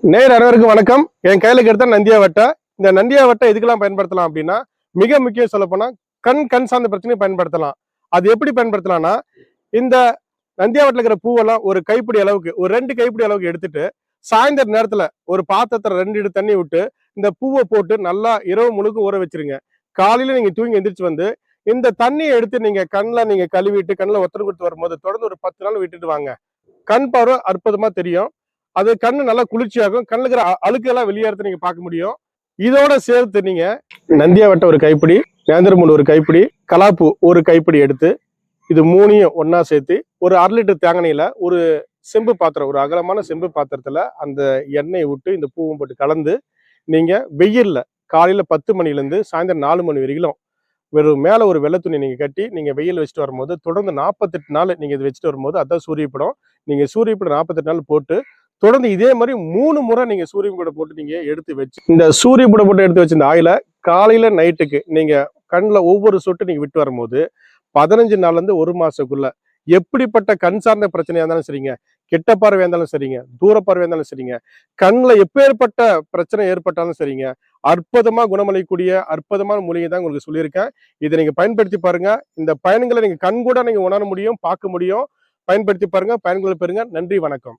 நேர் அனைவருக்கும் வணக்கம். என் கையில எடுத்த நந்தியா வட்டை. இந்த நந்தியா வட்டை எதுக்கெல்லாம் பயன்படுத்தலாம் அப்படின்னா, மிக முக்கியம் சொல்ல போனா கண் சார்ந்த பிரச்சனையை பயன்படுத்தலாம். அது எப்படி பயன்படுத்தலாம்னா, இந்த நந்தியா வட்டில இருக்கிற பூவெல்லாம் ஒரு கைப்பிடி அளவுக்கு, ஒரு 2 கைப்பிடி அளவுக்கு எடுத்துட்டு, சாயந்தர நேரத்துல ஒரு பாத்திரத்துல 2 லிட்டர் தண்ணி விட்டு, இந்த பூவை போட்டு நல்லா இரவு முழுக்க ஊற வச்சிருங்க. காலையில நீங்க தூங்கி எந்திரிச்சு வந்து, இந்த தண்ணியை எடுத்து நீங்க கண்ல நீங்க கழுவிட்டு, கண்ல ஒத்தடம் கொடுத்து வரும்போது, தொடர்ந்து ஒரு 10 நாள் விட்டுட்டு வாங்க. கண் பார்வை அற்புதமா தெரியும். அது கண்ணு நல்லா குளிர்ச்சியாகும். கண்ணுல இருக்கிற அழுக்கெல்லாம் வெளியேறத நீங்க பார்க்க முடியும். இதோட சேர்த்து நீங்க நந்தியா வட்டை ஒரு கைப்பிடி, நேந்திரமூள் ஒரு கைப்பிடி, கலாப்பூ ஒரு கைப்பிடி எடுத்து இது 3யும் ஒண்ணா சேர்த்து ஒரு 1/2 லிட்டர் தேங்காய்ல ஒரு செம்பு பாத்திரம், ஒரு அகலமான செம்பு பாத்திரத்துல அந்த எண்ணெயை விட்டு இந்த பூவும் போட்டு கலந்து நீங்க வெயில்ல காலையில 10 மணிலேருந்து சாயந்தரம் 4 மணி வரைக்கும் வெறும் மேல ஒரு வெள்ளை துணி நீங்க கட்டி நீங்க வெயில் வச்சுட்டு வரும்போது தொடர்ந்து 48 நாள் நீங்க இதை வச்சுட்டு வரும்போது அதான் சூரியப்படம். நீங்க சூரியப்படம் 48 நாள் போட்டு தொடர்ந்து இதே மாதிரி 3 முறை நீங்க சூரியன் கூட போட்டு நீங்க எடுத்து வச்சு இந்த சூரிய கூட போட்டு எடுத்து வச்சு இந்த ஆயில காலையில நைட்டுக்கு நீங்க கண்ணுல ஒவ்வொரு சொட்டு நீங்க விட்டு வரும்போது 15 நாள்ல இருந்து 1 மாசத்துக்குள்ள எப்படிப்பட்ட கண் சார்ந்த பிரச்சனையா இருந்தாலும் சரிங்க, கிட்ட பார்வையா இருந்தாலும் சரிங்க, தூர பார்வையா இருந்தாலும் சரிங்க, கண்ணுல எப்பேற்பட்ட பிரச்சனை ஏற்பட்டாலும் சரிங்க, அற்புதமா குணமளிக்கக்கூடிய அற்புதமான மூலிகை தான் உங்களுக்கு சொல்லியிருக்கேன். இதை நீங்க பயன்படுத்தி பாருங்க. இந்த பயன்களை நீங்க கண் கூட நீங்க உணர முடியும், பார்க்க முடியும். பயன்படுத்தி பாருங்க, பயன்களை பெறுங்க. நன்றி, வணக்கம்.